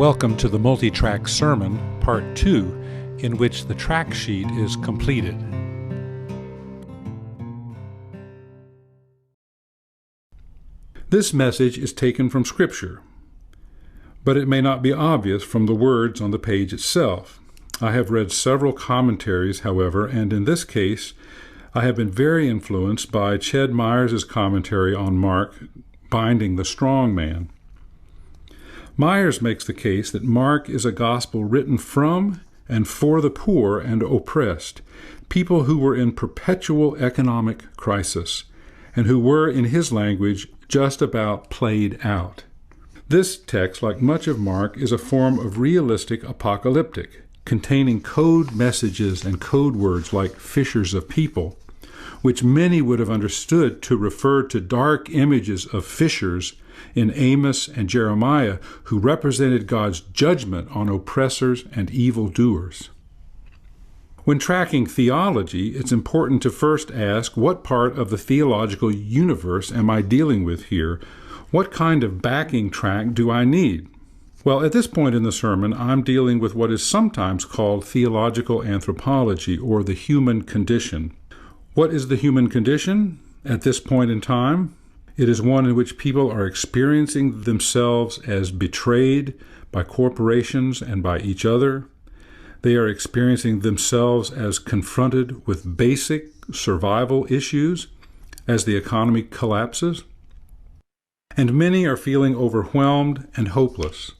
Welcome to the multi-track sermon, part 2, in which the track sheet is completed. This message is taken from Scripture, but it may not be obvious from the words on the page itself. I have read several commentaries, however, and in this case, I have been very influenced by Ched Myers' commentary on Mark, Binding the Strong Man. Myers makes the case that Mark is a gospel written from and for the poor and oppressed, people who were in perpetual economic crisis, and who were, in his language, just about played out. This text, like much of Mark, is a form of realistic apocalyptic, containing code messages and code words like fishers of people, which many would have understood to refer to dark images of fishers in Amos and Jeremiah, who represented God's judgment on oppressors and evildoers. When tracking theology, it's important to first ask, what part of the theological universe am I dealing with here? What kind of backing track do I need? Well, at this point in the sermon, I'm dealing with what is sometimes called theological anthropology, or the human condition. What is the human condition at this point in time? It is one in which people are experiencing themselves as betrayed by corporations and by each other. They are experiencing themselves as confronted with basic survival issues as the economy collapses. And many are feeling overwhelmed and hopeless.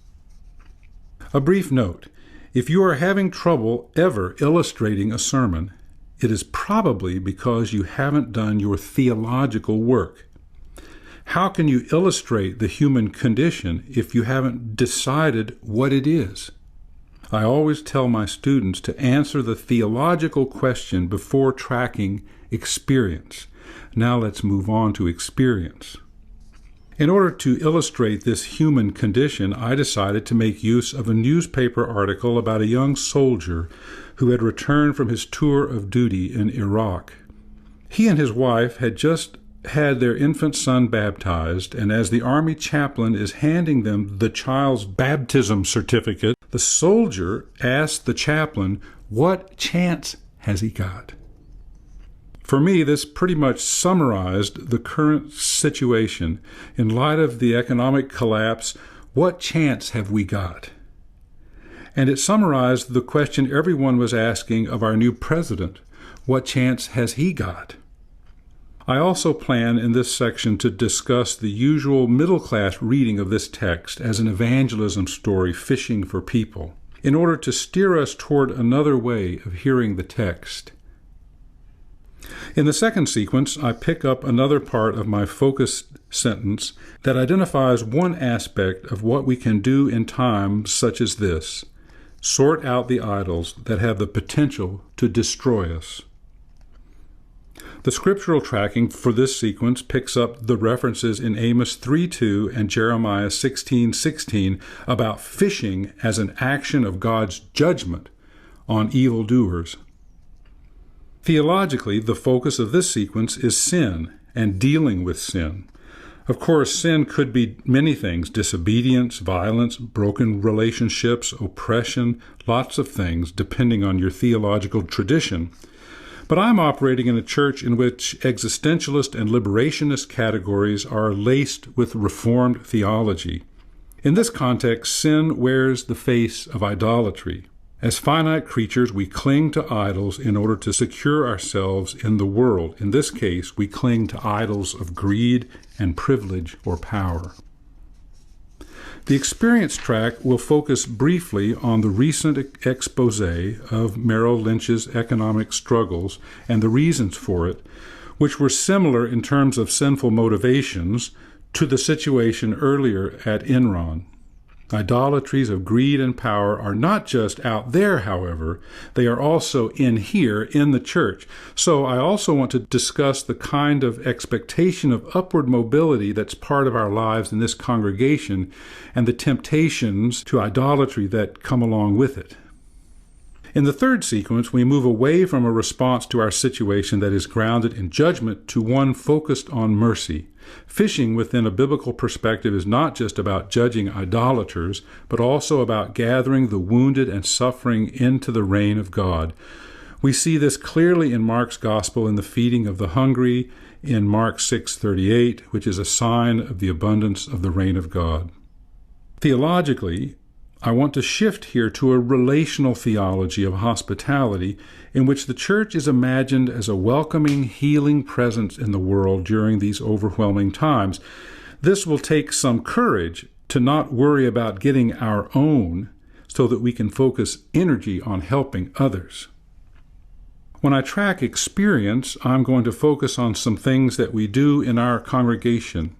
A brief note: if you are having trouble ever illustrating a sermon, it is probably because you haven't done your theological work. How can you illustrate the human condition if you haven't decided what it is? I always tell my students to answer the theological question before tracking experience. Now let's move on to experience. In order to illustrate this human condition, I decided to make use of a newspaper article about a young soldier who had returned from his tour of duty in Iraq. He and his wife had just had their infant son baptized, and as the Army chaplain is handing them the child's baptism certificate, the soldier asked the chaplain, "What chance has he got?" For me, this pretty much summarized the current situation. In light of the economic collapse, what chance have we got? And it summarized the question everyone was asking of our new president: what chance has he got? I also plan in this section to discuss the usual middle-class reading of this text as an evangelism story fishing for people, in order to steer us toward another way of hearing the text. In the second sequence, I pick up another part of my focus sentence that identifies one aspect of what we can do in times such as this: sort out the idols that have the potential to destroy us. The scriptural tracking for this sequence picks up the references in Amos 3:2 and Jeremiah 16:16 about fishing as an action of God's judgment on evildoers. Theologically, the focus of this sequence is sin and dealing with sin. Of course, sin could be many things: disobedience, violence, broken relationships, oppression, lots of things, depending on your theological tradition. But I'm operating in a church in which existentialist and liberationist categories are laced with Reformed theology. In this context, sin wears the face of idolatry. As finite creatures, we cling to idols in order to secure ourselves in the world. In this case, we cling to idols of greed and privilege or power. The experience track will focus briefly on the recent expose of Merrill Lynch's economic struggles and the reasons for it, which were similar in terms of sinful motivations to the situation earlier at Enron. Idolatries of greed and power are not just out there, however, they are also in here in the church. So I also want to discuss the kind of expectation of upward mobility that's part of our lives in this congregation and the temptations to idolatry that come along with it. In the third sequence, we move away from a response to our situation that is grounded in judgment to one focused on mercy. Fishing within a biblical perspective is not just about judging idolaters, but also about gathering the wounded and suffering into the reign of God. We see this clearly in Mark's gospel in the feeding of the hungry in Mark 6:38, which is a sign of the abundance of the reign of God. Theologically, I want to shift here to a relational theology of hospitality in which the church is imagined as a welcoming, healing presence in the world during these overwhelming times. This will take some courage to not worry about getting our own so that we can focus energy on helping others. When I track experience, I'm going to focus on some things that we do in our congregation.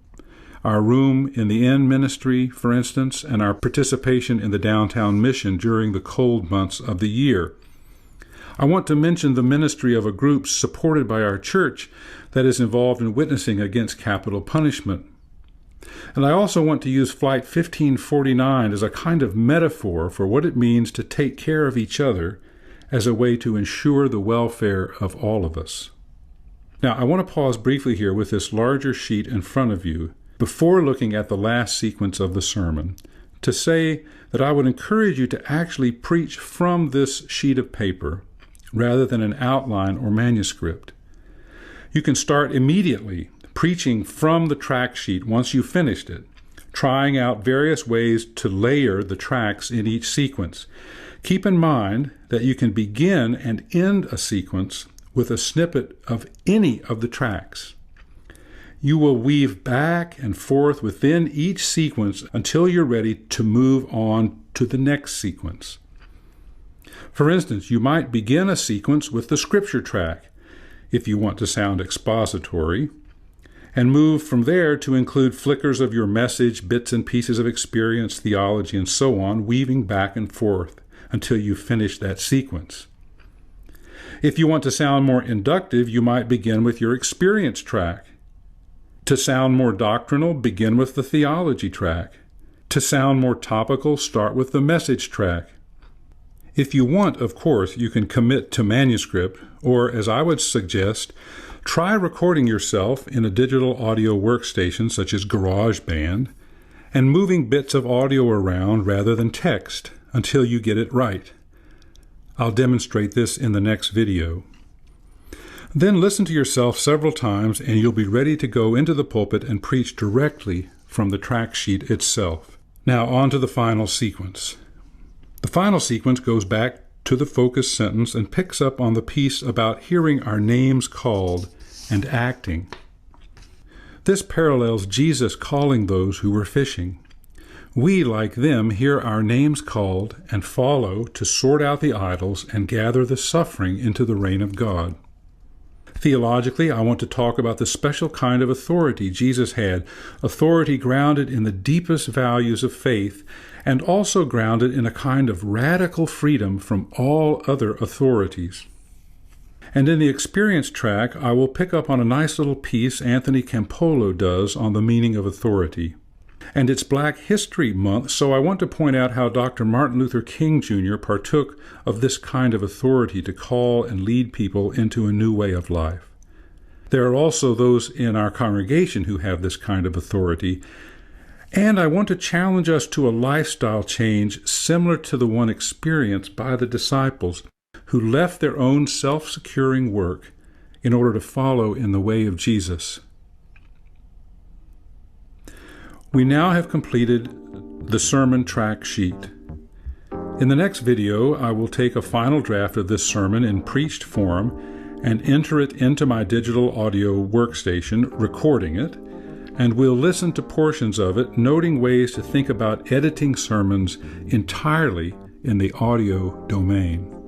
Our room in the inn ministry, for instance, and our participation in the downtown mission during the cold months of the year. I want to mention the ministry of a group supported by our church that is involved in witnessing against capital punishment. And I also want to use Flight 1549 as a kind of metaphor for what it means to take care of each other as a way to ensure the welfare of all of us. Now, I want to pause briefly here with this larger sheet in front of you before looking at the last sequence of the sermon, to say that I would encourage you to actually preach from this sheet of paper rather than an outline or manuscript. You can start immediately preaching from the track sheet once you've finished it, trying out various ways to layer the tracks in each sequence. Keep in mind that you can begin and end a sequence with a snippet of any of the tracks. You will weave back and forth within each sequence until you're ready to move on to the next sequence. For instance, you might begin a sequence with the scripture track, if you want to sound expository, and move from there to include flickers of your message, bits and pieces of experience, theology, and so on, weaving back and forth until you finish that sequence. If you want to sound more inductive, you might begin with your experience track. To sound more doctrinal, begin with the theology track. To sound more topical, start with the message track. If you want, of course, you can commit to manuscript, or, as I would suggest, try recording yourself in a digital audio workstation such as GarageBand and moving bits of audio around rather than text until you get it right. I'll demonstrate this in the next video. Then listen to yourself several times and you'll be ready to go into the pulpit and preach directly from the track sheet itself. Now on to the final sequence. The final sequence goes back to the focus sentence and picks up on the piece about hearing our names called and acting. This parallels Jesus calling those who were fishing. We, like them, hear our names called and follow to sort out the idols and gather the suffering into the reign of God. Theologically, I want to talk about the special kind of authority Jesus had, authority grounded in the deepest values of faith, and also grounded in a kind of radical freedom from all other authorities. And in the experience track, I will pick up on a nice little piece Anthony Campolo does on the meaning of authority. And it's Black History Month, so I want to point out how Dr. Martin Luther King Jr. partook of this kind of authority to call and lead people into a new way of life. There are also those in our congregation who have this kind of authority, and I want to challenge us to a lifestyle change similar to the one experienced by the disciples who left their own self-securing work in order to follow in the way of Jesus. We now have completed the sermon track sheet. In the next video, I will take a final draft of this sermon in preached form and enter it into my digital audio workstation, recording it, and we'll listen to portions of it, noting ways to think about editing sermons entirely in the audio domain.